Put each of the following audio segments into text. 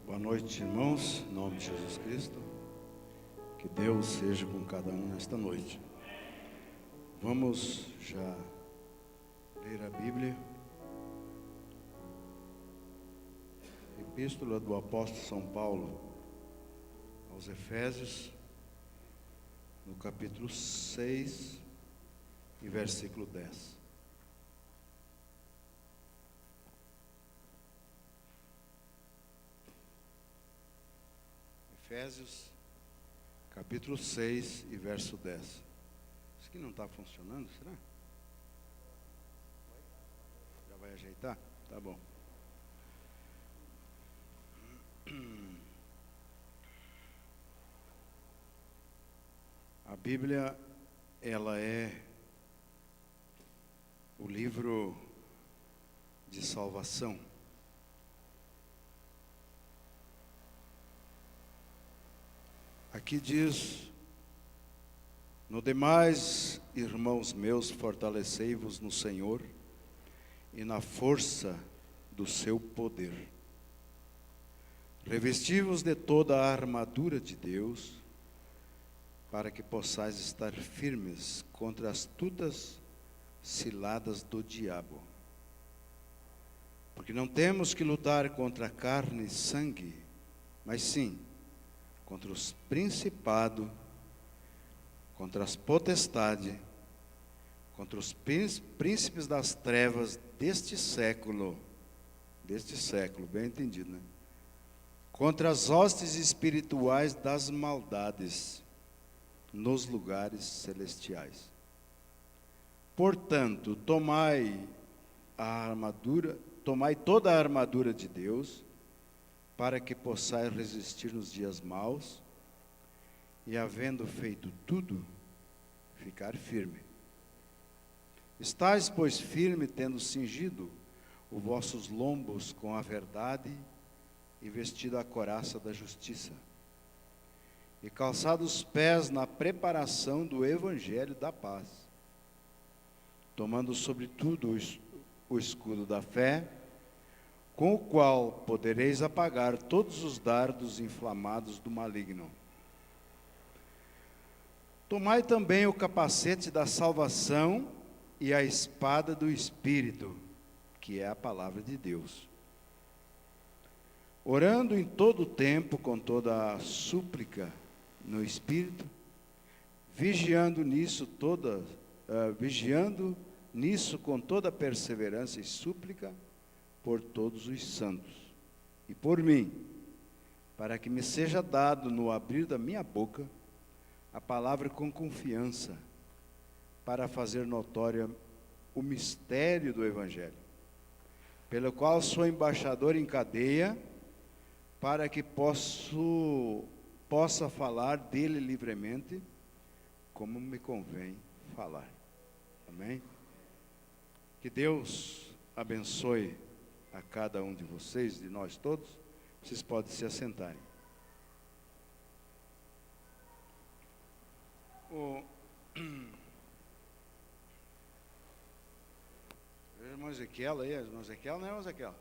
Boa noite, irmãos, em nome de Jesus Cristo. Que Deus seja com cada um nesta noite. Vamos já ler a Bíblia. Epístola do apóstolo São Paulo aos Efésios, no capítulo 6 e versículo 10. Efésios, capítulo 6 e verso 10. Isso aqui não está funcionando, será? Já vai ajeitar? Tá bom. A Bíblia, ela é o livro de salvação. Aqui diz: no demais, irmãos meus, fortalecei-vos no Senhor e na força do seu poder. Revesti-vos de toda a armadura de Deus, para que possais estar firmes contra as astutas ciladas do diabo. Porque não temos que lutar contra carne e sangue, mas sim contra os principados, contra as potestades, contra os príncipes das trevas deste século, bem entendido, né? Contra as hostes espirituais das maldades nos lugares celestiais. Portanto, tomai toda a armadura de Deus, para que possais resistir nos dias maus, e havendo feito tudo, ficar firme. Estais, pois, firme, tendo cingido os vossos lombos com a verdade, e vestido a couraça da justiça, e calçados os pés na preparação do evangelho da paz, tomando sobretudo o escudo da fé, com o qual podereis apagar todos os dardos inflamados do maligno. Tomai também o capacete da salvação e a espada do Espírito, que é a palavra de Deus. Orando em todo o tempo, com toda a súplica no Espírito, vigiando nisso com toda perseverança e súplica, por todos os santos, e por mim, para que me seja dado no abrir da minha boca a palavra com confiança, para fazer notória o mistério do Evangelho, pelo qual sou embaixador em cadeia, para que possa falar dele livremente, como me convém falar. Amém? Que Deus abençoe a cada um de vocês, de nós todos. Vocês podem se assentarem. O irmão Ezequiel aí, irmão Ezequiel, não é, irmão Ezequiel?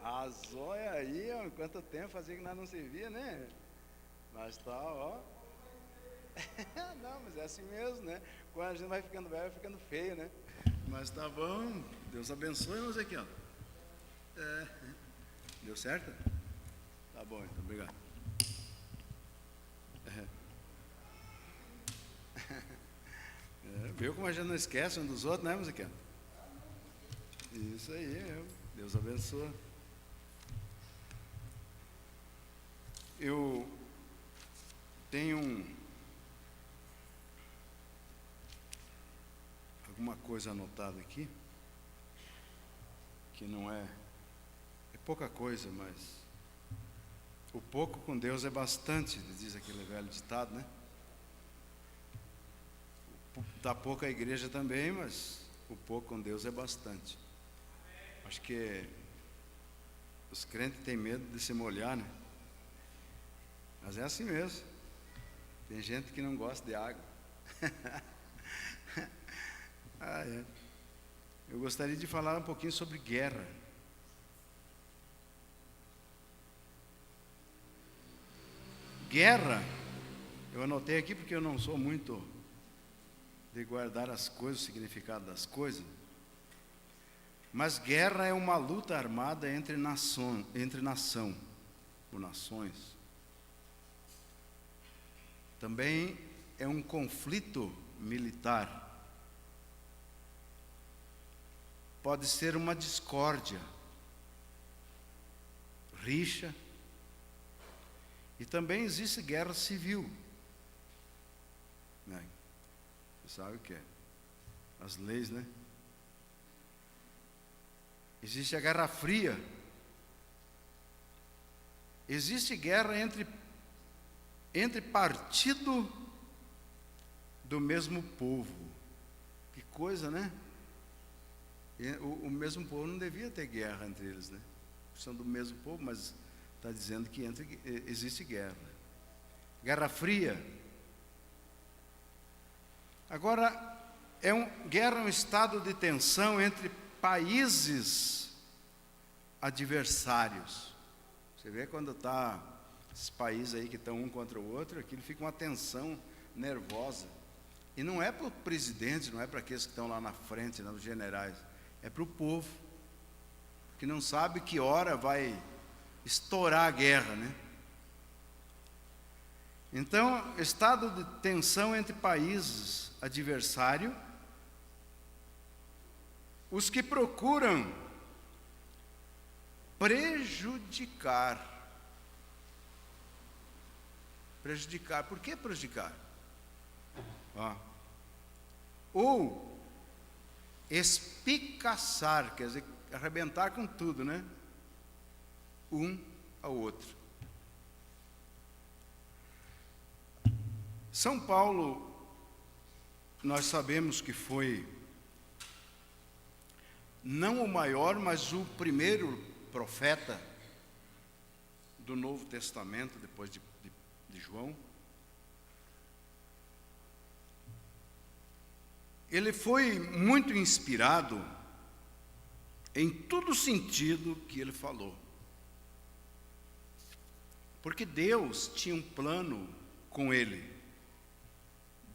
A zóia aí, ó, quanto tempo fazia que nós não servia, né? Mas tá, ó. Não, mas é assim mesmo, né? Quando a gente vai ficando velho, vai ficando feio, né? Mas tá bom, Deus abençoe, irmão Ezequiel. Deu certo? Tá bom, então, obrigado. Viu como a gente não esquece um dos outros, né, Ezequiel? Isso aí, Deus abençoe. Eu tenho alguma coisa anotada aqui, que não é pouca coisa, mas o pouco com Deus é bastante, diz aquele velho ditado, né? Dá pouco à igreja também, mas o pouco com Deus é bastante. Acho que os crentes têm medo de se molhar, né? Mas é assim mesmo. Tem gente que não gosta de água. Eu gostaria de falar um pouquinho sobre guerra. guerra, eu anotei aqui porque eu não sou muito de guardar as coisas, o significado das coisas, mas guerra é uma luta armada entre nação ou nações. Também é um conflito militar. Pode ser uma discórdia, rixa, e também existe guerra civil. Você sabe o que é? As leis, né? Existe a Guerra Fria. Existe guerra entre partido do mesmo povo. Que coisa, né? O mesmo povo não devia ter guerra entre eles, né? São do mesmo povo, mas está dizendo que existe guerra. Guerra Fria. Agora, guerra é um estado de tensão entre países adversários. Você vê quando está esses países aí que estão um contra o outro, aquilo fica uma tensão nervosa. E não é para o presidente, não é para aqueles que estão lá na frente, não, os generais. É para o povo, que não sabe que hora vai estourar a guerra, né? Então, estado de tensão entre países adversários, os que procuram prejudicar. Prejudicar, por que prejudicar? Ou espicaçar, quer dizer, arrebentar com tudo, né? Um ao outro. São Paulo, nós sabemos que foi não o maior, mas o primeiro profeta do Novo Testamento, depois de João. Ele foi muito inspirado em todo sentido que ele falou. Porque Deus tinha um plano com ele,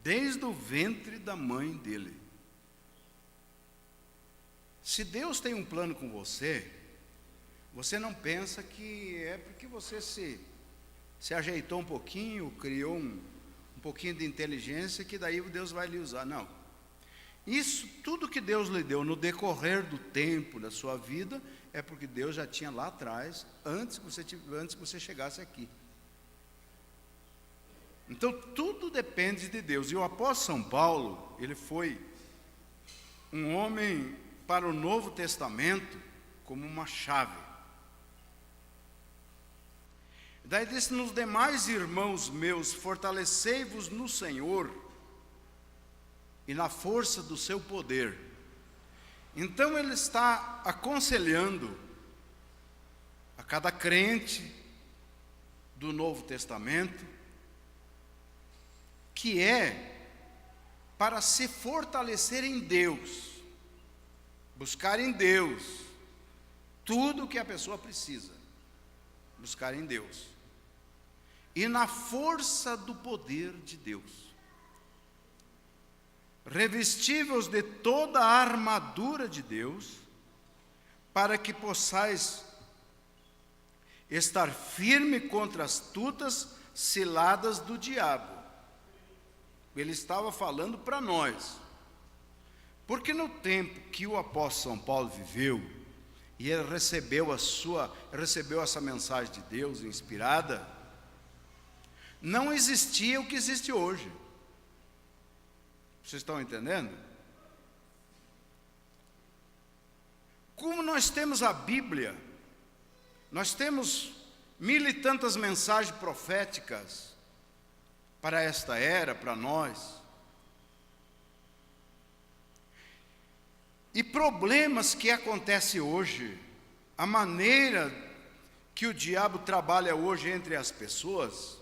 desde o ventre da mãe dele. Se Deus tem um plano com você, você não pensa que é porque você se ajeitou um pouquinho, criou um pouquinho de inteligência, que daí Deus vai lhe usar. Não. Isso, tudo que Deus lhe deu no decorrer do tempo da sua vida, é porque Deus já tinha lá atrás, antes que você chegasse aqui. Então, tudo depende de Deus. E o apóstolo São Paulo, ele foi um homem para o Novo Testamento como uma chave. Daí disse: nos demais irmãos meus, fortalecei-vos no Senhor e na força do seu poder. Então ele está aconselhando a cada crente do Novo Testamento, que é para se fortalecer em Deus, buscar em Deus tudo o que a pessoa precisa, buscar em Deus, e na força do poder de Deus, revestíveis de toda a armadura de Deus, para que possais estar firme contra as astutas ciladas do diabo. Ele estava falando para nós, porque no tempo que o apóstolo São Paulo viveu, e ele recebeu essa mensagem de Deus inspirada, não existia o que existe hoje. Vocês estão entendendo? Como nós temos a Bíblia, nós temos 1000 e tantas mensagens proféticas para esta era, para nós, e problemas que acontecem hoje, a maneira que o diabo trabalha hoje entre as pessoas,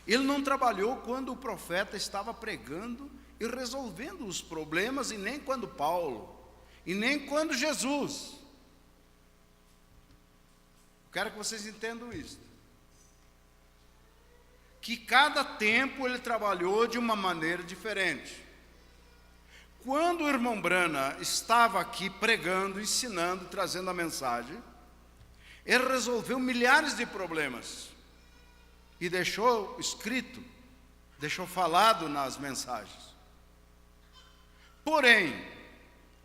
ele não trabalhou quando o profeta estava pregando e resolvendo os problemas, e nem quando Paulo, e nem quando Jesus. Quero que vocês entendam isso. que cada tempo ele trabalhou de uma maneira diferente. Quando o irmão Brana estava aqui pregando, ensinando, trazendo a mensagem, ele resolveu milhares de problemas e deixou escrito, deixou falado nas mensagens. Porém,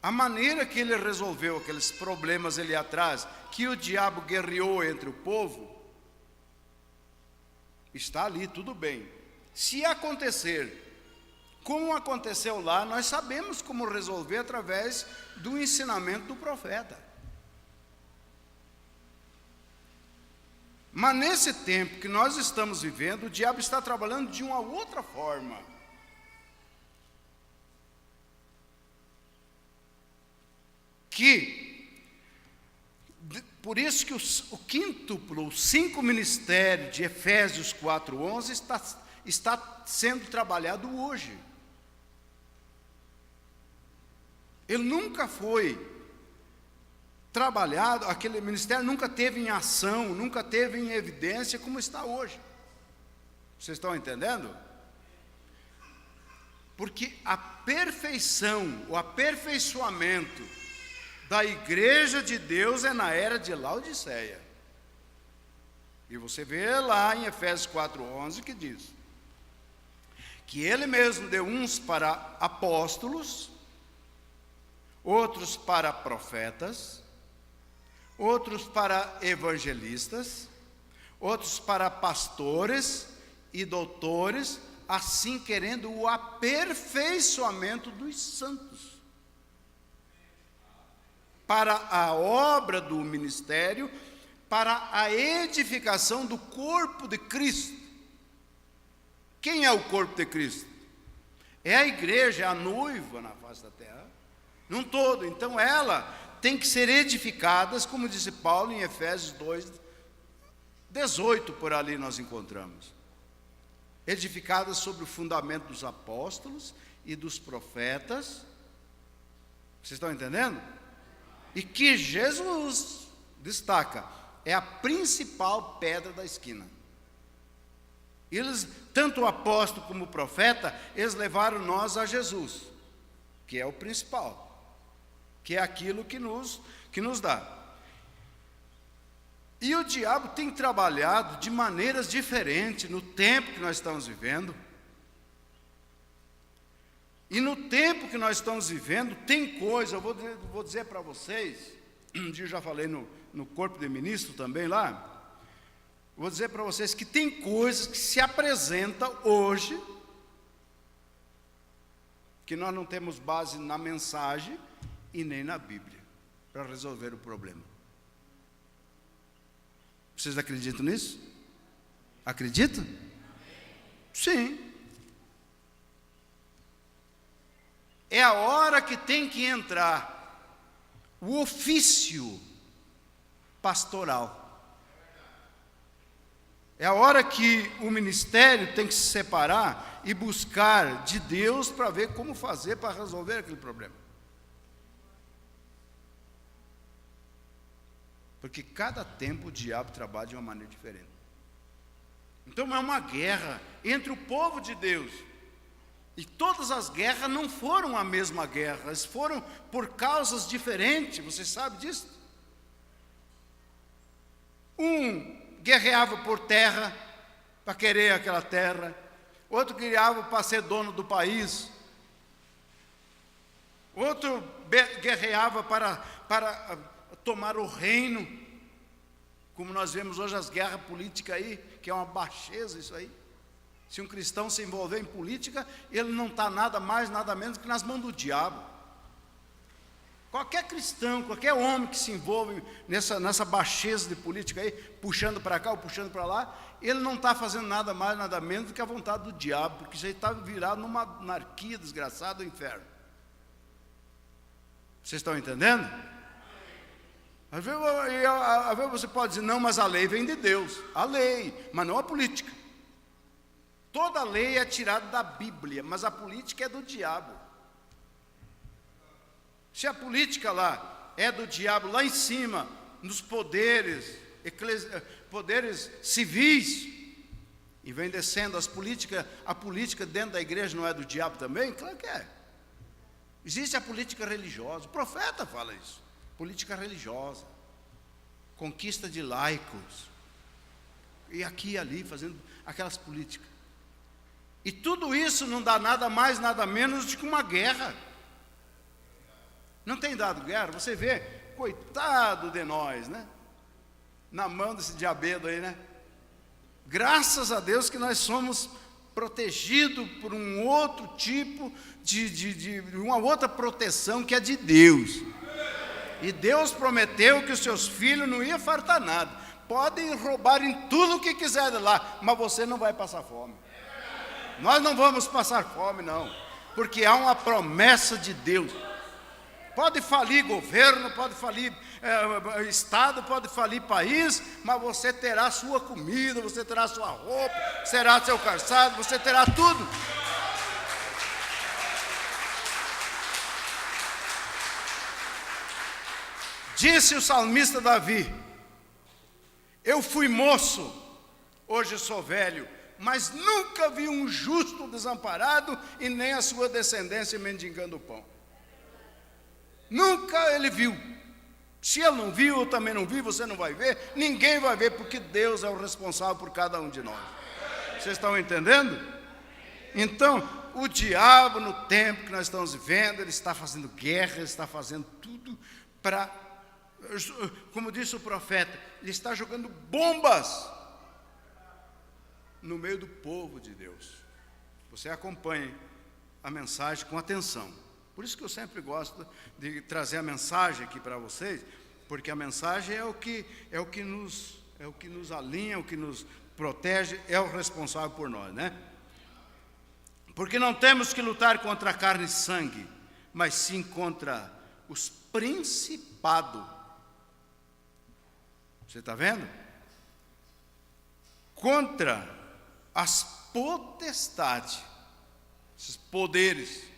a maneira que ele resolveu aqueles problemas ali atrás, que o diabo guerreou entre o povo, está ali, tudo bem. Se acontecer como aconteceu lá, nós sabemos como resolver através do ensinamento do profeta. Mas nesse tempo que nós estamos vivendo, o diabo está trabalhando de uma outra forma. Por isso que o quíntuplo, os 5 ministérios de Efésios 4:11 está sendo trabalhado hoje. Ele nunca foi trabalhado, aquele ministério nunca teve em ação, nunca teve em evidência como está hoje. Vocês estão entendendo? Porque a perfeição, o aperfeiçoamento da igreja de Deus é na era de Laodiceia. E você vê lá em Efésios 4:11 que diz que ele mesmo deu uns para apóstolos, outros para profetas, outros para evangelistas, outros para pastores e doutores, assim querendo o aperfeiçoamento dos santos, para a obra do ministério, para a edificação do corpo de Cristo. Quem é o corpo de Cristo? É a igreja, é a noiva na face da terra, num todo. Então ela tem que ser edificada, como disse Paulo em Efésios 2:18, por ali nós encontramos. Edificada sobre o fundamento dos apóstolos e dos profetas. Vocês estão entendendo? E que Jesus destaca, é a principal pedra da esquina. Eles, tanto o apóstolo como o profeta, eles levaram nós a Jesus, que é o principal, que é aquilo que nos dá. E o diabo tem trabalhado de maneiras diferentes no tempo que nós estamos vivendo. E no tempo que nós estamos vivendo, tem coisa, eu vou dizer para vocês, um dia eu já falei no corpo de ministro também lá, vou dizer para vocês que tem coisas que se apresentam hoje, que nós não temos base na mensagem e nem na Bíblia, para resolver o problema. Vocês acreditam nisso? Acreditam? Sim. É a hora que tem que entrar o ofício pastoral. É a hora que o ministério tem que se separar e buscar de Deus para ver como fazer para resolver aquele problema. Porque cada tempo o diabo trabalha de uma maneira diferente. Então é uma guerra entre o povo de Deus. E todas as guerras não foram a mesma guerra, elas foram por causas diferentes, você sabe disso? Um guerreava por terra, para querer aquela terra, outro guerreava para ser dono do país, outro guerreava para tomar o reino, como nós vemos hoje as guerras políticas aí, que é uma baixeza isso aí. Se um cristão se envolver em política, ele não está nada mais, nada menos que nas mãos do diabo. Qualquer cristão, qualquer homem que se envolve nessa baixeza de política aí, puxando para cá ou puxando para lá, ele não está fazendo nada mais, nada menos do que a vontade do diabo, porque já está virado numa anarquia desgraçada do inferno. Vocês estão entendendo? Às vezes você pode dizer, não, mas a lei vem de Deus. A lei, mas não a política. Toda lei é tirada da Bíblia, mas a política é do diabo. Se a política lá é do diabo, lá em cima, nos poderes civis, E vem descendo a política dentro da igreja não é do diabo também? Claro que é. Existe a política religiosa, o profeta fala isso, política religiosa, conquista de laicos, e aqui e ali, fazendo aquelas políticas. E tudo isso não dá nada mais, nada menos do que uma guerra. Não tem dado guerra? Você vê, coitado de nós, né? Na mão desse diabedo aí, né? Graças a Deus que nós somos protegidos por um outro tipo de uma outra proteção que é de Deus. E Deus prometeu que os seus filhos não iam faltar nada. Podem roubar em tudo o que quiserem lá, mas você não vai passar fome. Nós não vamos passar fome, não, porque há uma promessa de Deus. Pode falir governo, pode falir estado, pode falir país, mas você terá sua comida, você terá sua roupa, será seu calçado, você terá tudo. Disse o salmista Davi: eu fui moço, hoje sou velho, mas nunca vi um justo desamparado e nem a sua descendência mendigando pão. Nunca ele viu. Se ele não viu, eu também não vi, você não vai ver, ninguém vai ver, porque Deus é o responsável por cada um de nós. Vocês estão entendendo? Então, o diabo, no tempo que nós estamos vivendo, ele está fazendo guerra, ele está fazendo tudo para, como disse o profeta, ele está jogando bombas no meio do povo de Deus. Você acompanhe a mensagem com atenção. Por isso que eu sempre gosto de trazer a mensagem aqui para vocês, porque a mensagem é o que nos alinha, o que nos protege, é o responsável por nós, né? Porque não temos que lutar contra carne e sangue, mas sim contra os principados. Você está vendo? Contra as potestades, esses poderes,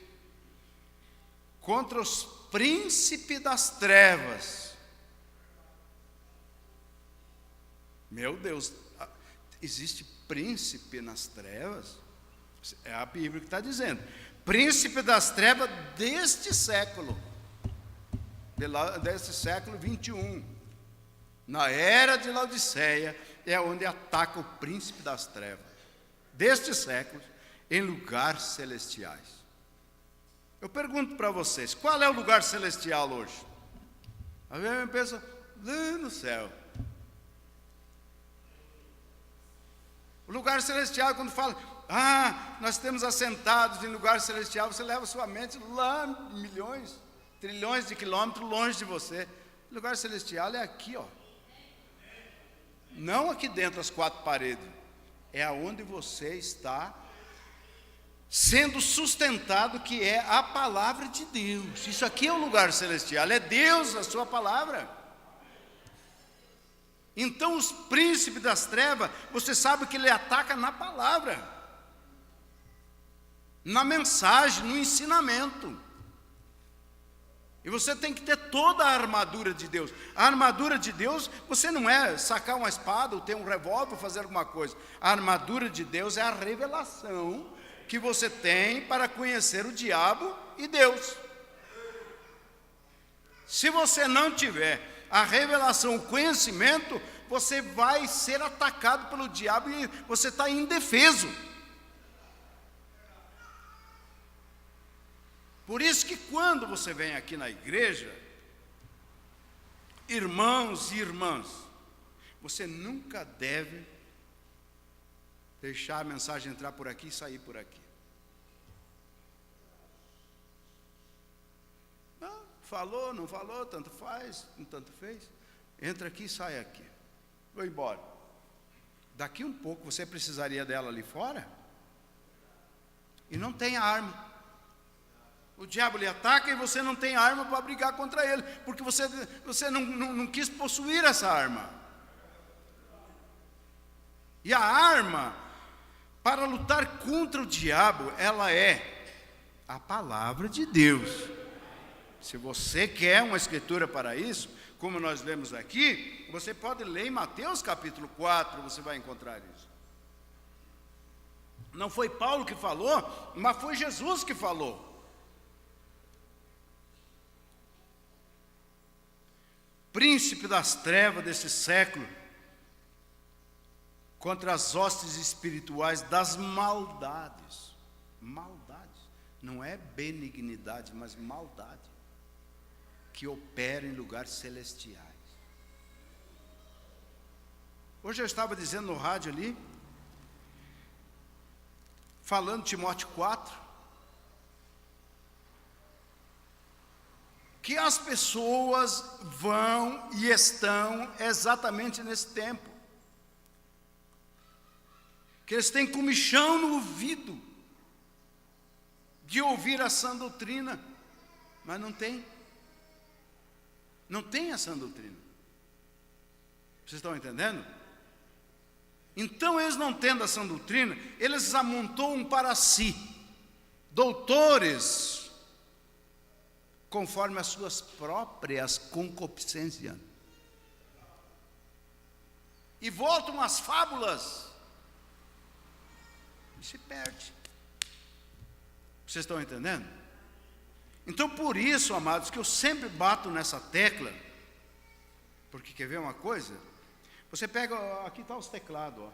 contra os príncipes das trevas. Meu Deus, existe príncipe nas trevas? É a Bíblia que está dizendo. Príncipe das trevas deste século, desse século 21. Na era de Laodiceia, é onde ataca o príncipe das trevas, deste século, em lugares celestiais. Eu pergunto para vocês, qual é o lugar celestial hoje? A gente pensa, lá no céu. O lugar celestial, quando fala, nós estamos assentados em lugar celestial, você leva sua mente lá, milhões, trilhões de quilômetros longe de você. O lugar celestial é aqui, ó. Não aqui dentro das quatro paredes, é aonde você está sendo sustentado, que é a palavra de Deus. Isso aqui é o lugar celestial, é Deus, a sua palavra. Então os príncipes das trevas, você sabe que ele ataca na palavra, na mensagem, no ensinamento. E você tem que ter toda a armadura de Deus. A armadura de Deus, você não é sacar uma espada ou ter um revólver, fazer alguma coisa. A armadura de Deus é a revelação que você tem para conhecer o diabo e Deus. Se você não tiver a revelação, o conhecimento, você vai ser atacado pelo diabo e você está indefeso. Por isso que quando você vem aqui na igreja, irmãos e irmãs, você nunca deve deixar a mensagem entrar por aqui e sair por aqui. Não, falou, não falou, tanto faz, não tanto fez. Entra aqui e sai aqui. Vou embora. Daqui um pouco você precisaria dela ali fora. E não tem arma. O diabo lhe ataca e você não tem arma para brigar contra ele, porque você não quis possuir essa arma. E a arma para lutar contra o diabo, ela é a palavra de Deus. Se você quer uma escritura para isso, como nós lemos aqui, você pode ler em Mateus capítulo 4, você vai encontrar isso. Não foi Paulo que falou, mas foi Jesus que falou. Príncipe das trevas desse século, contra as hostes espirituais das maldades. Maldades. Não é benignidade, mas maldade. Que opera em lugares celestiais. Hoje eu estava dizendo no rádio ali, falando de Timóteo 4, que as pessoas vão e estão exatamente nesse tempo. Que eles têm comichão no ouvido de ouvir a sã doutrina, mas não tem. Não tem a sã doutrina. Vocês estão entendendo? Então, eles não tendo a sã doutrina, eles amontoam para si doutores conforme as suas próprias concupiscências. E voltam às fábulas e se perde. Vocês estão entendendo? Então, por isso, amados, que eu sempre bato nessa tecla, porque quer ver uma coisa? Você pega, aqui está os teclados, ó.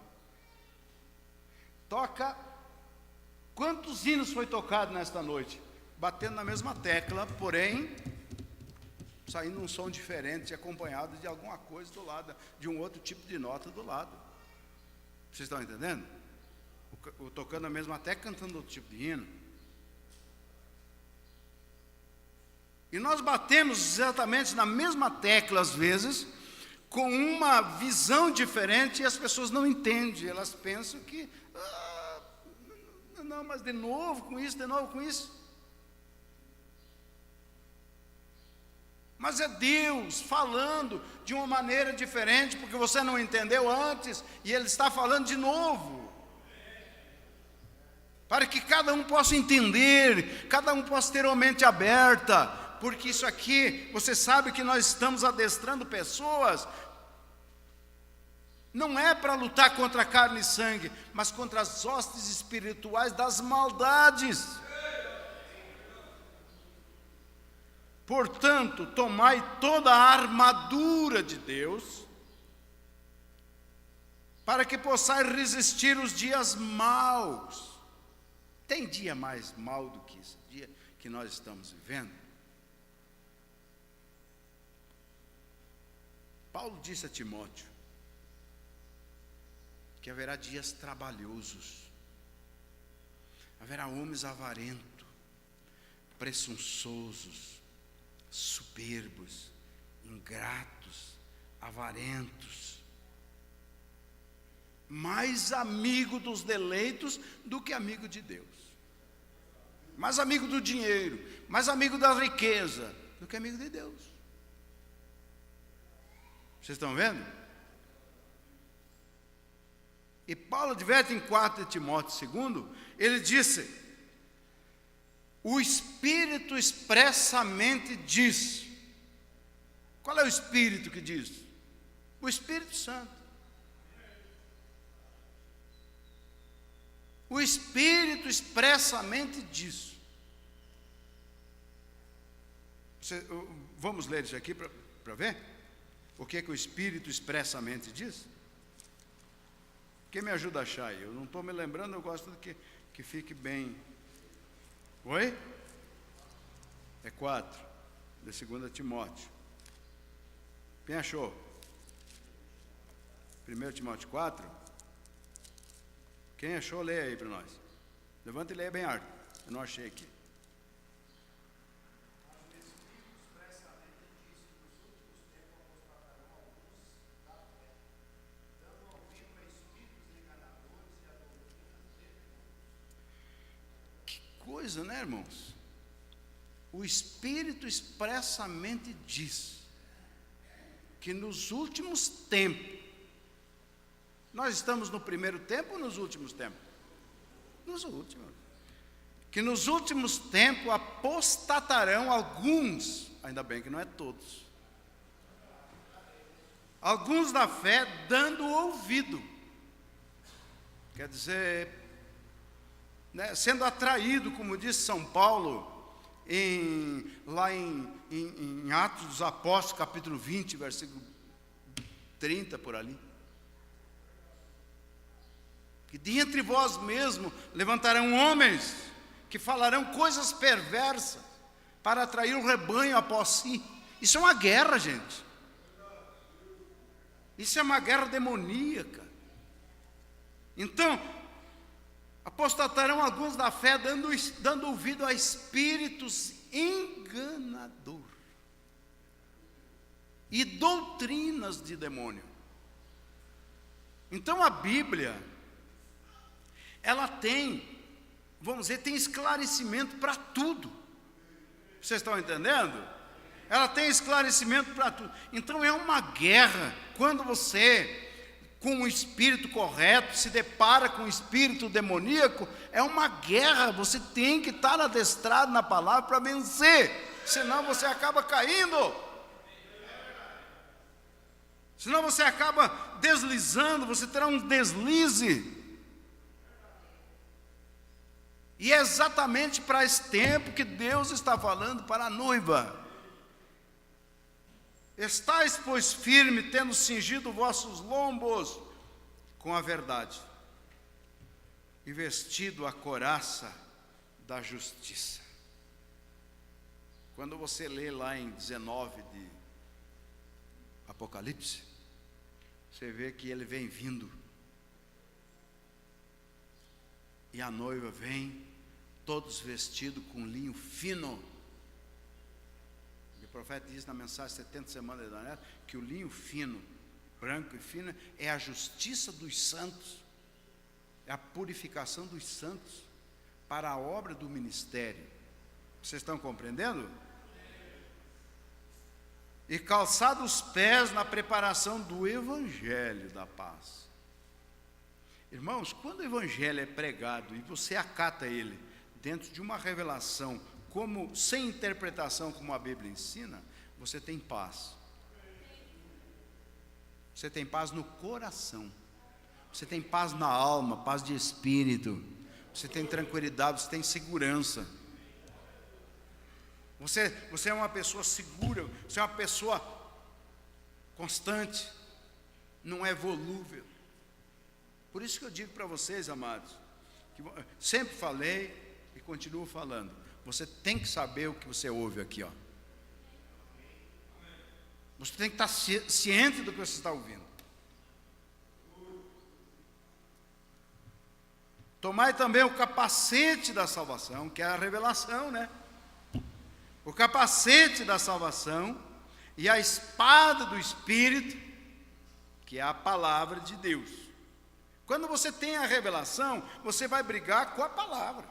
Toca, quantos hinos foi tocado nesta noite? Batendo na mesma tecla, porém, saindo um som diferente, acompanhado de alguma coisa do lado, de um outro tipo de nota do lado. Vocês estão entendendo? Tocando a mesma tecla, cantando outro tipo de hino. E nós batemos exatamente na mesma tecla, às vezes, com uma visão diferente, e as pessoas não entendem, elas pensam que, não, mas de novo com isso, de novo com isso. Mas é Deus falando de uma maneira diferente, porque você não entendeu antes, e Ele está falando de novo. Para que cada um possa entender, cada um possa ter uma mente aberta, porque isso aqui, você sabe que nós estamos adestrando pessoas, não é para lutar contra carne e sangue, mas contra as hostes espirituais das maldades. Portanto, tomai toda a armadura de Deus, para que possais resistir os dias maus. Tem dia mais mau do que esse dia que nós estamos vivendo? Paulo disse a Timóteo que haverá dias trabalhosos, haverá homens avarentos, presunçosos, soberbos, ingratos, avarentos, mais amigo dos deleitos do que amigo de Deus, mais amigo do dinheiro, mais amigo da riqueza do que amigo de Deus. Vocês estão vendo? E Paulo adverte em 4 de Timóteo 2, ele disse: o Espírito expressamente diz. Qual é o Espírito que diz? O Espírito Santo. O Espírito expressamente diz. Vamos ler isso aqui para ver? O que o Espírito expressamente diz? Quem me ajuda a achar aí? Eu não estou me lembrando, eu gosto que fique bem. Oi? É 4, de 2 Timóteo. Quem achou? 1 Timóteo 4? Quem achou, leia aí para nós. Levanta e leia bem alto. Eu não achei aqui. Coisa, né, irmãos? O Espírito expressamente diz que nos últimos tempos, nós estamos no primeiro tempo ou nos últimos tempos? Nos últimos. Que nos últimos tempos apostatarão alguns, ainda bem que não é todos, alguns da fé dando ouvido. Quer dizer, né, sendo atraído, como diz São Paulo, lá em Atos dos Apóstolos, capítulo 20, versículo 30, por ali. Que de entre vós mesmo levantarão homens que falarão coisas perversas para atrair o rebanho após si. Isso é uma guerra, gente. Isso é uma guerra demoníaca. Então, apostatarão alguns da fé, dando ouvido a espíritos enganadores e doutrinas de demônio. Então a Bíblia, ela tem, vamos dizer, tem esclarecimento para tudo. Vocês estão entendendo? Ela tem esclarecimento para tudo. Então é uma guerra quando você, com o espírito correto, se depara com o espírito demoníaco. É uma guerra, você tem que estar adestrado na palavra para vencer, senão você acaba caindo. Senão você acaba deslizando, você terá um deslize. E é exatamente para esse tempo que Deus está falando para a noiva. Estais, pois, firme, tendo cingido vossos lombos com a verdade, e vestido a couraça da justiça. Quando você lê lá em 19 de Apocalipse, você vê que ele vem vindo. E a noiva vem, todos vestidos com linho fino. E o profeta diz na mensagem 70 semanas de Daniel, que o linho fino, branco e fino, é a justiça dos santos, é a purificação dos santos, para a obra do ministério. Vocês estão compreendendo? E calçado os pés na preparação do evangelho da paz. Irmãos, quando o evangelho é pregado e você acata ele dentro de uma revelação, como sem interpretação, como a Bíblia ensina, você tem paz. Você tem paz no coração. Você tem paz na alma, paz de espírito. Você tem tranquilidade, você tem segurança. Você é uma pessoa segura, você é uma pessoa constante, não é volúvel. Por isso que eu digo para vocês, amados, que sempre falei e continuo falando, você tem que saber o que você ouve aqui, ó. Você tem que estar ciente do que você está ouvindo. Tomai também o capacete da salvação, que é a revelação, né? O capacete da salvação e a espada do Espírito, que é a palavra de Deus. Quando você tem a revelação, você vai brigar com a palavra.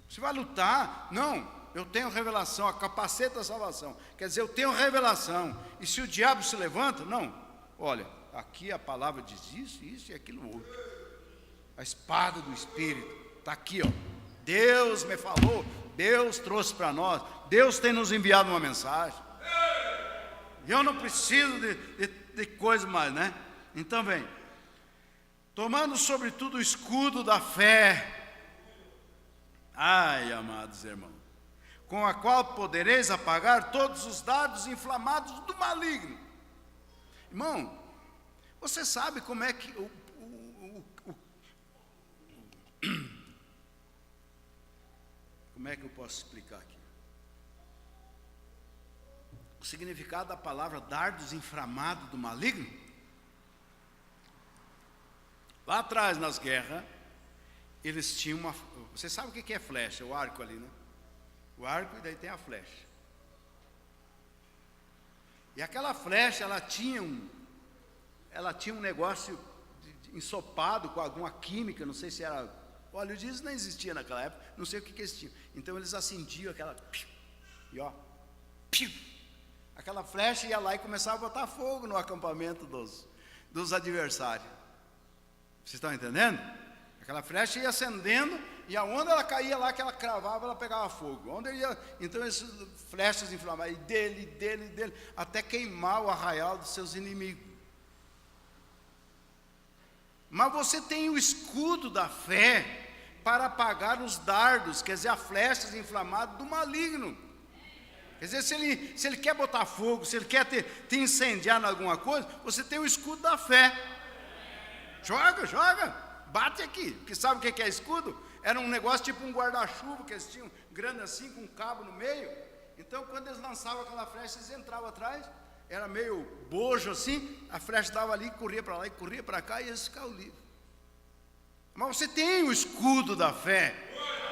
Você vai lutar, não, eu tenho revelação, a capacete da salvação. Quer dizer, eu tenho revelação. E se o diabo se levanta, não, olha, aqui a palavra diz isso, isso e aquilo outro. A espada do Espírito, está aqui, ó. Deus me falou, Deus trouxe para nós, Deus tem nos enviado uma mensagem. E eu não preciso de coisa mais, né? Então vem, tomando sobretudo o escudo da fé, ai, amados irmãos, com a qual podereis apagar todos os dardos inflamados do maligno. Irmão, você sabe como é que como é que eu posso explicar aqui? O significado da palavra dardos inflamados do maligno? Lá atrás, nas guerras, eles tinham uma... Você sabe o que é flecha? O arco ali, né? O arco e daí tem a flecha. E aquela flecha, ela tinha um negócio ensopado com alguma química, não sei se era... Óleo diesel não existia naquela época, não sei o que eles tinham. Então eles acendiam aquela... E ó... Aquela flecha ia lá e começava a botar fogo no acampamento dos adversários. Vocês estão entendendo? Aquela flecha ia acendendo, e aonde ela caía lá, que ela cravava, ela pegava fogo. Onde ia, então essas flechas inflamavam, e dele, até queimar o arraial dos seus inimigos. Mas você tem o escudo da fé para apagar os dardos, quer dizer, as flechas inflamadas do maligno. Quer dizer, se ele quer botar fogo, se ele quer te incendiar em alguma coisa, você tem o escudo da fé. Joga, bate aqui. Porque sabe o que é escudo? Era um negócio tipo um guarda-chuva, que eles tinham grande assim, com um cabo no meio. Então, quando eles lançavam aquela flecha, eles entravam atrás, era meio bojo assim, a flecha estava ali, corria para lá e corria para cá, e eles ficavam livres. Mas você tem o escudo da fé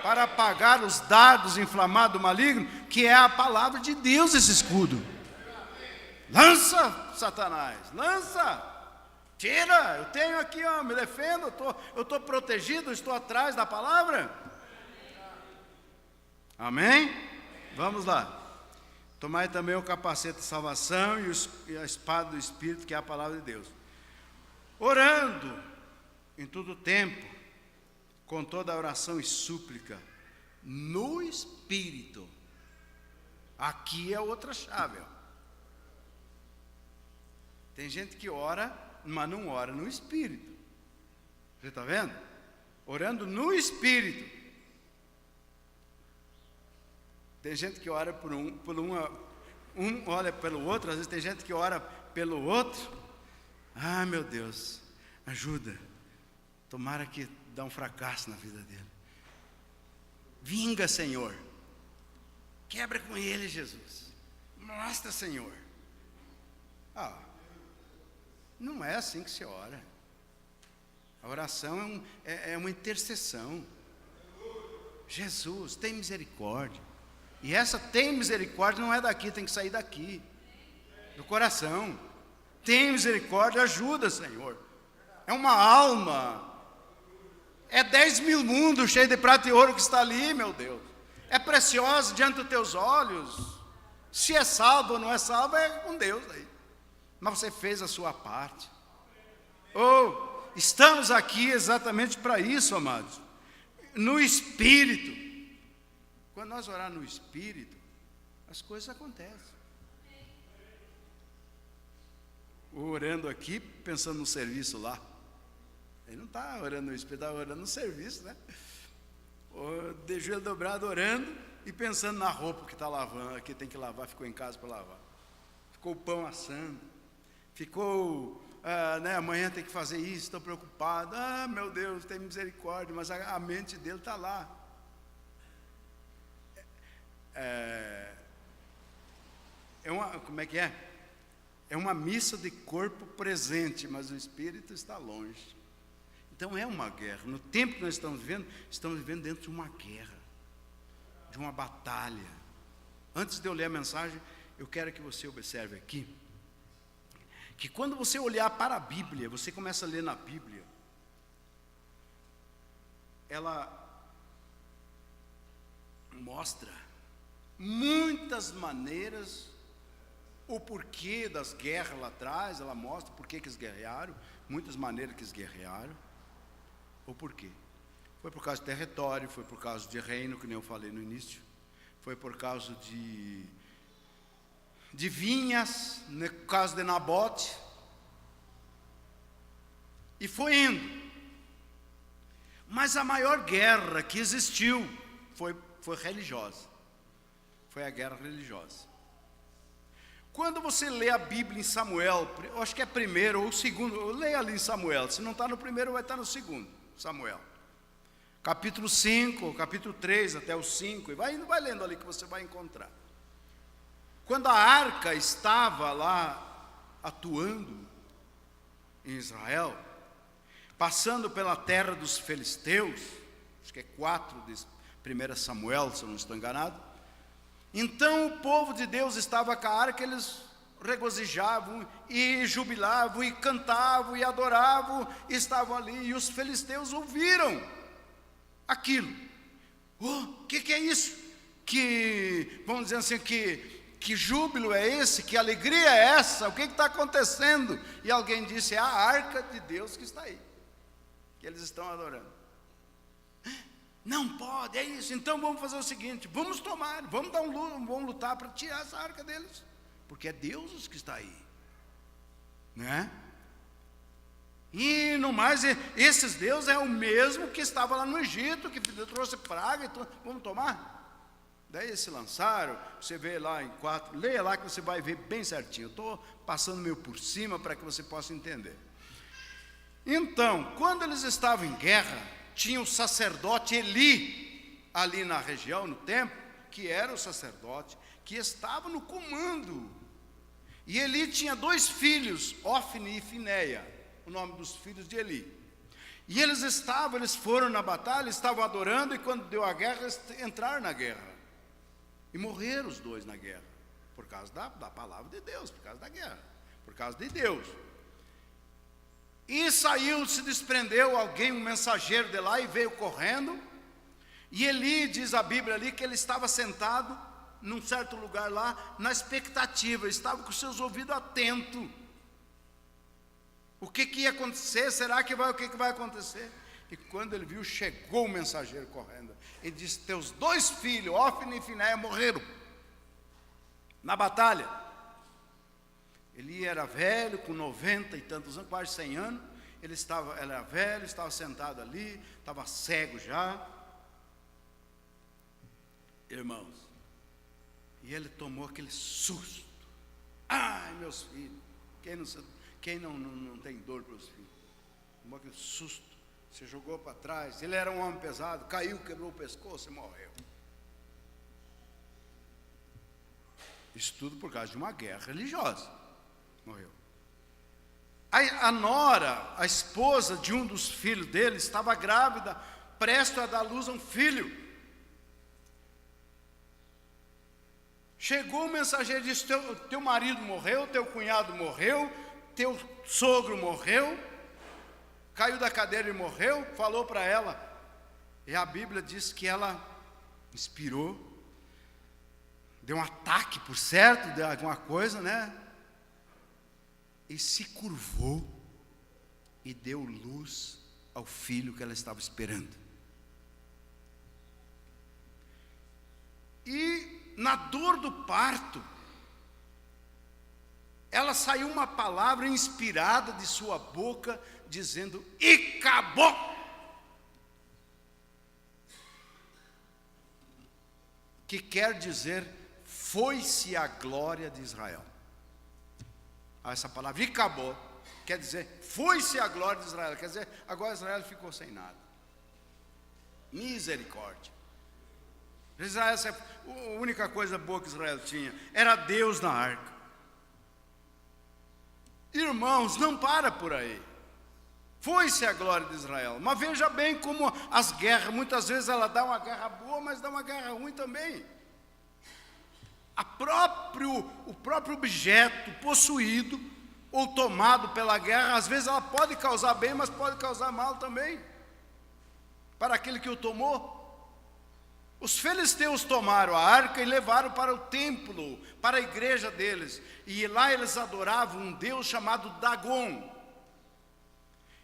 para apagar os dardos inflamados do maligno, que é a palavra de Deus, esse escudo. Lança, Satanás, lança, tira, eu tenho aqui, ó, me defendo, eu estou protegido, estou atrás da palavra. Amém? Vamos lá. Tomai também o capacete de salvação e a espada do Espírito, que é a palavra de Deus. Orando em todo tempo, com toda a oração e súplica, no Espírito. Aqui é outra chave, ó. Tem gente que ora, mas não ora no Espírito. Você está vendo? Orando no Espírito. Tem gente que ora por um olha pelo outro, às vezes tem gente que ora pelo outro. Ah, meu Deus, ajuda. Tomara que dá um fracasso na vida dele. Vinga, Senhor. Quebra com ele, Jesus. Mostra, Senhor. Não é assim que se ora. A oração é uma intercessão. Jesus, tem misericórdia. E essa tem misericórdia não é daqui, tem que sair daqui, do coração. Tem misericórdia, ajuda, Senhor. É uma alma. É 10.000 mundos cheios de prata e ouro que está ali, meu Deus. É preciosa diante dos teus olhos. Se é salvo ou não é salvo, é com Deus aí. Mas você fez a sua parte. Estamos aqui exatamente para isso, amados. No Espírito. Quando nós orarmos no Espírito, as coisas acontecem. Orando aqui, pensando no serviço lá. Ele não está orando no Espírito, está orando no serviço, né? De joelho dobrado, orando e pensando na roupa que está lavando, que tem que lavar, ficou em casa para lavar. Ficou o pão assando. Ficou, amanhã tem que fazer isso, estou preocupado. Meu Deus, tem misericórdia, mas a mente dele está lá. Como é que é? É uma missa de corpo presente, mas o espírito está longe. Então é uma guerra. No tempo que nós estamos vivendo dentro de uma guerra, de uma batalha. Antes de eu ler a mensagem, eu quero que você observe aqui, que quando você olhar para a Bíblia, você começa a ler na Bíblia, ela mostra muitas maneiras, o porquê das guerras lá atrás, ela mostra por que eles guerrearam, muitas maneiras que eles guerrearam, o porquê. Foi por causa de território, foi por causa de reino, que nem eu falei no início, foi por causa de vinhas, no caso de Nabote, e foi indo. Mas a maior guerra que existiu foi religiosa. Foi a guerra religiosa. Quando você lê a Bíblia em Samuel, eu acho que é primeiro ou segundo, leia ali em Samuel, se não está no primeiro, vai estar no segundo, Samuel. Capítulo 5, capítulo 3 até o 5, e vai lendo ali que você vai encontrar. Quando a arca estava lá atuando em Israel, passando pela terra dos filisteus, acho que é 4 de 1 Samuel, se eu não estou enganado. Então o povo de Deus estava com a arca, eles regozijavam e jubilavam e cantavam e adoravam, e estavam ali, e os filisteus ouviram aquilo. Que é isso? Que, vamos dizer assim, que júbilo é esse? Que alegria é essa? O que está acontecendo? E alguém disse, é a arca de Deus que está aí, que eles estão adorando. Não pode, é isso. Então vamos fazer o seguinte, vamos vamos lutar para tirar essa arca deles, porque é Deus que está aí, né? E no mais, esses deuses é o mesmo que estava lá no Egito, que trouxe praga e tudo. Vamos tomar? Daí eles se lançaram, você vê lá em 4, leia lá que você vai ver bem certinho. Eu estou passando meio por cima para que você possa entender. Então, quando eles estavam em guerra, tinha o sacerdote Eli, ali na região, no templo, que era o sacerdote, que estava no comando. E Eli tinha 2 filhos, Ofni e Fineia, o nome dos filhos de Eli. E eles foram na batalha, estavam adorando, e quando deu a guerra, eles entraram na guerra. E morreram os 2 na guerra, por causa da palavra de Deus, por causa da guerra, por causa de Deus. E saiu, se desprendeu alguém, um mensageiro de lá, e veio correndo. E Eli, diz a Bíblia ali, que ele estava sentado num certo lugar lá, na expectativa, estava com seus ouvidos atentos. O que ia acontecer? Será que o que vai acontecer? E quando ele viu, chegou o mensageiro correndo. Ele disse: teus 2 filhos, Ofni e Fineia, morreram na batalha. Ele era velho, com 90 e tantos anos, quase 100 anos. Ele era velho, estava sentado ali, estava cego já. Irmãos, e ele tomou aquele susto. Ai, meus filhos, quem não tem dor para os filhos? Tomou aquele susto, se jogou para trás. Ele era um homem pesado, caiu, quebrou o pescoço e morreu. Isso tudo por causa de uma guerra religiosa. Morreu. A nora, a esposa de um dos filhos dele, estava grávida, prestes a dar luz a um filho. Chegou o mensageiro e disse: teu marido morreu, teu cunhado morreu, teu sogro morreu, caiu da cadeira e morreu. Falou para ela, e a Bíblia diz que ela inspirou, deu um ataque, por certo, deu alguma coisa, né? E se curvou e deu luz ao filho que ela estava esperando. E na dor do parto, ela saiu uma palavra inspirada de sua boca, dizendo: e acabou. Que quer dizer: foi-se a glória de Israel. Essa palavra, e acabou, quer dizer, foi-se a glória de Israel. Quer dizer, agora Israel ficou sem nada. Misericórdia. Israel, a única coisa boa que Israel tinha era Deus na arca. Irmãos, não para por aí. Foi-se a glória de Israel. Mas veja bem como as guerras, muitas vezes ela dá uma guerra boa, mas dá uma guerra ruim também. O próprio objeto possuído ou tomado pela guerra, às vezes ela pode causar bem, mas pode causar mal também, para aquele que o tomou. Os filisteus tomaram a arca e levaram para o templo, para a igreja deles, e lá eles adoravam um deus chamado Dagon.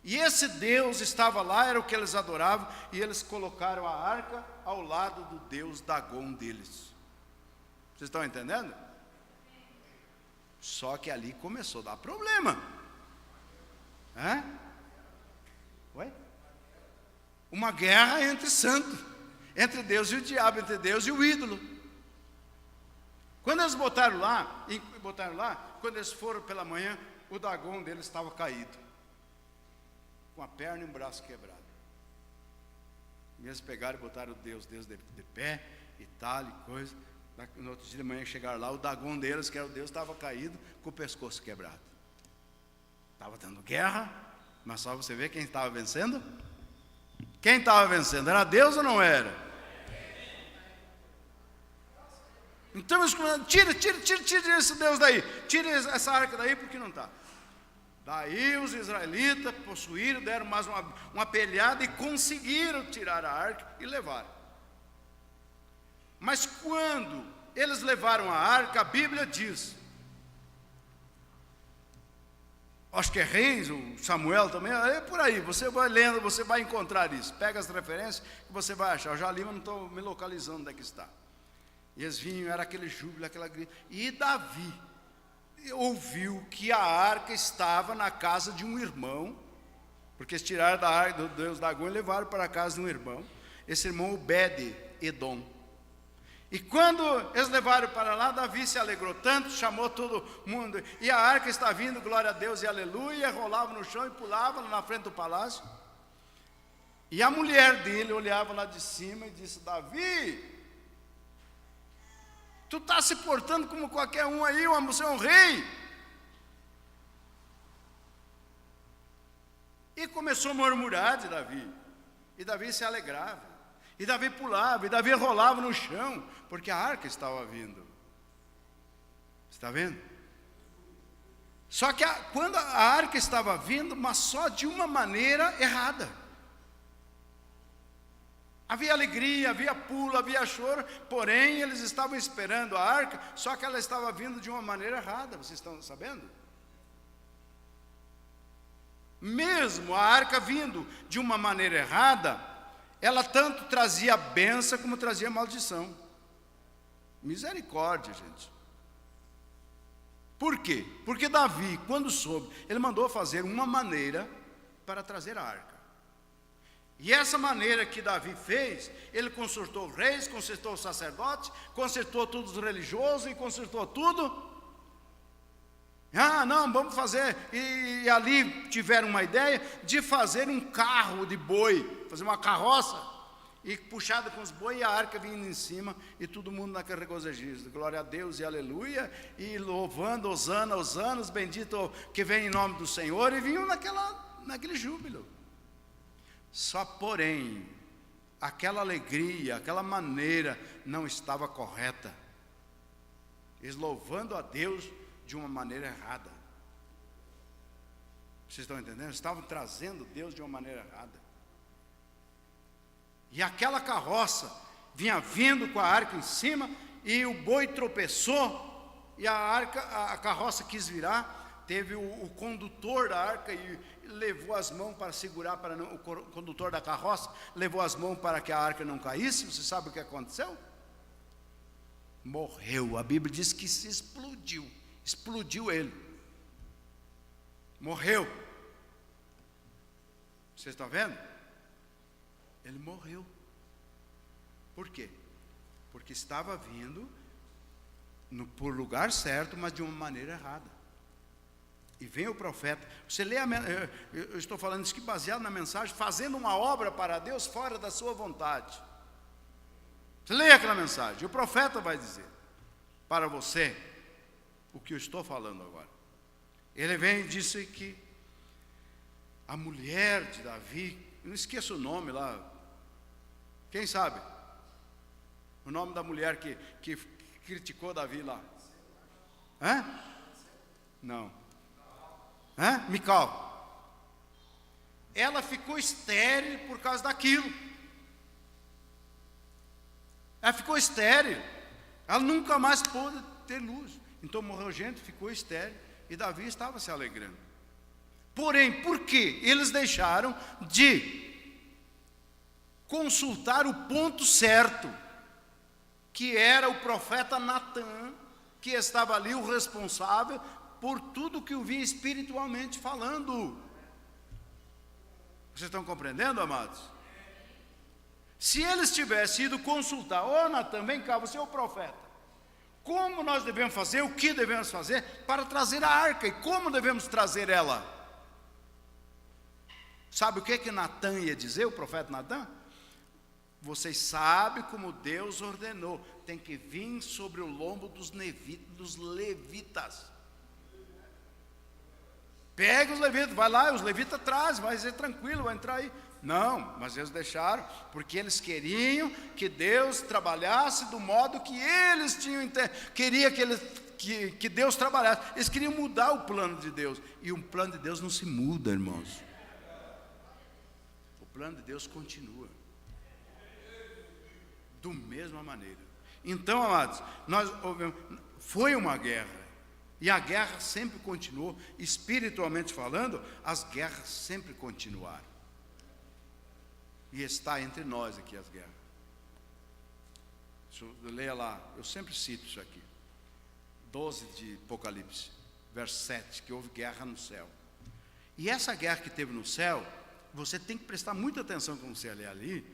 E esse deus estava lá, era o que eles adoravam, e eles colocaram a arca ao lado do deus Dagon deles. Vocês estão entendendo? Só que ali começou a dar problema. Oi? Uma guerra entre santos, entre Deus e o diabo, entre Deus e o ídolo. Quando eles botaram lá, quando eles foram pela manhã, o Dagon deles estava caído, com a perna e um braço quebrado. E eles pegaram e botaram o Deus de pé e tal e coisa. No outro dia de manhã chegaram lá, o Dagon deles, que era o Deus, estava caído, com o pescoço quebrado. Estava dando guerra, mas só você vê quem estava vencendo? Quem estava vencendo? Era Deus ou não era? Então eles começaram: tira esse Deus daí, tira essa arca daí, porque não está. Daí os israelitas possuíram, deram mais uma pelhada e conseguiram tirar a arca e levaram. Mas quando eles levaram a arca, a Bíblia diz, acho que é Reis, ou Samuel também, é por aí, você vai lendo, você vai encontrar isso. Pega as referências que você vai achar. Eu já li, mas não estou me localizando onde é que está. E eles vinham, era aquele júbilo, aquela grita. E Davi ouviu que a arca estava na casa de um irmão Porque eles tiraram da arca do Deus Dagon e levaram para a casa de um irmão. Esse irmão, Obed-Edom. E quando eles levaram para lá, Davi se alegrou tanto, chamou todo mundo. E a arca está vindo, glória a Deus e aleluia, rolava no chão e pulava na frente do palácio. E a mulher dele olhava lá de cima e disse: Davi, tu está se portando como qualquer um aí, você é um rei. E começou a murmurar de Davi. E Davi se alegrava. E Davi pulava, e Davi rolava no chão, porque a arca estava vindo. Está vendo? Só que quando a arca estava vindo, mas só de uma maneira errada. Havia alegria, havia pulo, havia choro, porém eles estavam esperando a arca, só que ela estava vindo de uma maneira errada, vocês estão sabendo? Mesmo a arca vindo de uma maneira errada, ela tanto trazia bênção como trazia maldição. Misericórdia, gente. Por quê? Porque Davi, quando soube, ele mandou fazer uma maneira para trazer a arca. E essa maneira que Davi fez, ele consultou os reis, consultou os sacerdotes, consultou todos os religiosos e consultou tudo. Não, vamos fazer. E ali tiveram uma ideia de fazer um carro de boi, fazer uma carroça, e puxada com os boi e a arca vindo em cima, e todo mundo naquele regozijo, glória a Deus e aleluia, e louvando, Hosana, Hosanas, bendito que vem em nome do Senhor, e vinham naquele júbilo. Só porém, aquela alegria, aquela maneira não estava correta. Eles louvando a Deus de uma maneira errada. Vocês estão entendendo? Estavam trazendo Deus de uma maneira errada. E aquela carroça vinha vindo com a arca em cima, e o boi tropeçou, e a carroça quis virar. Teve o condutor da arca e levou as mãos para segurar, o condutor da carroça levou as mãos para que a arca não caísse. Você sabe o que aconteceu? Morreu. A Bíblia diz que se explodiu ele. Morreu. Vocês estão vendo? Ele morreu. Por quê? Porque estava vindo por lugar certo, mas de uma maneira errada. E vem o profeta, você lê eu estou falando isso aqui baseado na mensagem, fazendo uma obra para Deus fora da sua vontade. Você lê aquela mensagem, o profeta vai dizer para você o que eu estou falando agora. Ele vem e disse que a mulher de Davi, eu não esqueço o nome lá, quem sabe? O nome da mulher que criticou Davi lá. Não. Mical. Ela ficou estéril por causa daquilo. Ela ficou estéril. Ela nunca mais pôde ter luz. Então morreu gente, ficou estéril. E Davi estava se alegrando. Porém, por quê? Eles deixaram de consultar o ponto certo, que era o profeta Natã, que estava ali, o responsável por tudo que eu vi espiritualmente falando. Vocês estão compreendendo, amados? Se eles tivessem ido consultar, Natan, vem cá, você é o profeta, como nós devemos fazer, o que devemos fazer para trazer a arca, e como devemos trazer ela? Sabe o que Natan ia dizer, o profeta Natan? Vocês sabem como Deus ordenou, tem que vir sobre o lombo dos levitas. Pega os levitas, vai lá, os levitas trazem, vai ser tranquilo, vai entrar aí. Não, mas eles deixaram, porque eles queriam que Deus trabalhasse do modo que eles tinham, queria que Deus trabalhasse. Eles queriam mudar o plano de Deus, e o plano de Deus não se muda, irmãos. O plano de Deus continua, do mesma maneira. Então, amados, foi uma guerra. E a guerra sempre continuou, espiritualmente falando, as guerras sempre continuaram. E está entre nós aqui as guerras. Leia lá, eu sempre cito isso aqui. 12 de Apocalipse, verso 7, que houve guerra no céu. E essa guerra que teve no céu, você tem que prestar muita atenção quando você lê ali,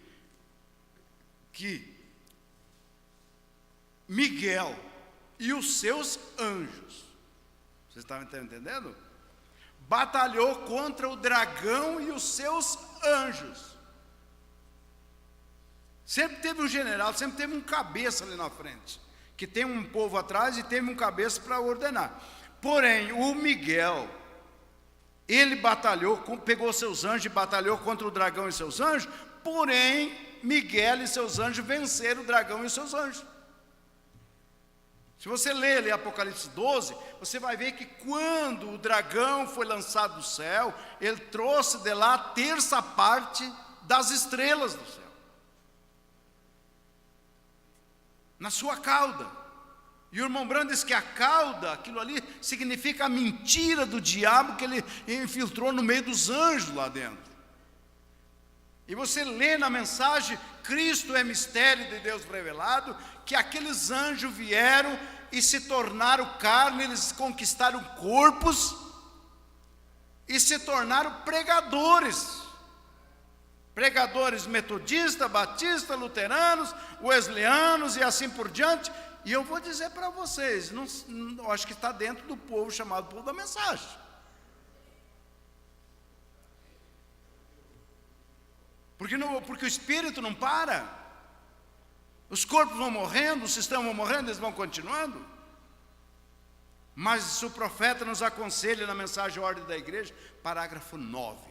que Miguel e os seus anjos, vocês estavam entendendo? Batalhou contra o dragão e os seus anjos. Sempre teve um general, sempre teve um cabeça ali na frente, que tem um povo atrás e teve um cabeça para ordenar. Porém, o Miguel, ele batalhou, pegou seus anjos e batalhou contra o dragão e seus anjos, porém, Miguel e seus anjos venceram o dragão e seus anjos. Se você ler ali Apocalipse 12, você vai ver que quando o dragão foi lançado do céu, ele trouxe de lá a terça parte das estrelas do céu, na sua cauda. E o irmão Branham diz que a cauda, aquilo ali, significa a mentira do diabo que ele infiltrou no meio dos anjos lá dentro. E você lê na mensagem, Cristo é mistério de Deus revelado, que aqueles anjos vieram e se tornaram carne, eles conquistaram corpos e se tornaram pregadores. Pregadores metodistas, batistas, luteranos, wesleyanos e assim por diante. E eu vou dizer para vocês, eu acho que está dentro do povo chamado povo da mensagem. Porque o espírito não para, os corpos vão morrendo, os sistemas vão morrendo, eles vão continuando. Mas o profeta nos aconselha na mensagem Ordem da Igreja, parágrafo 9.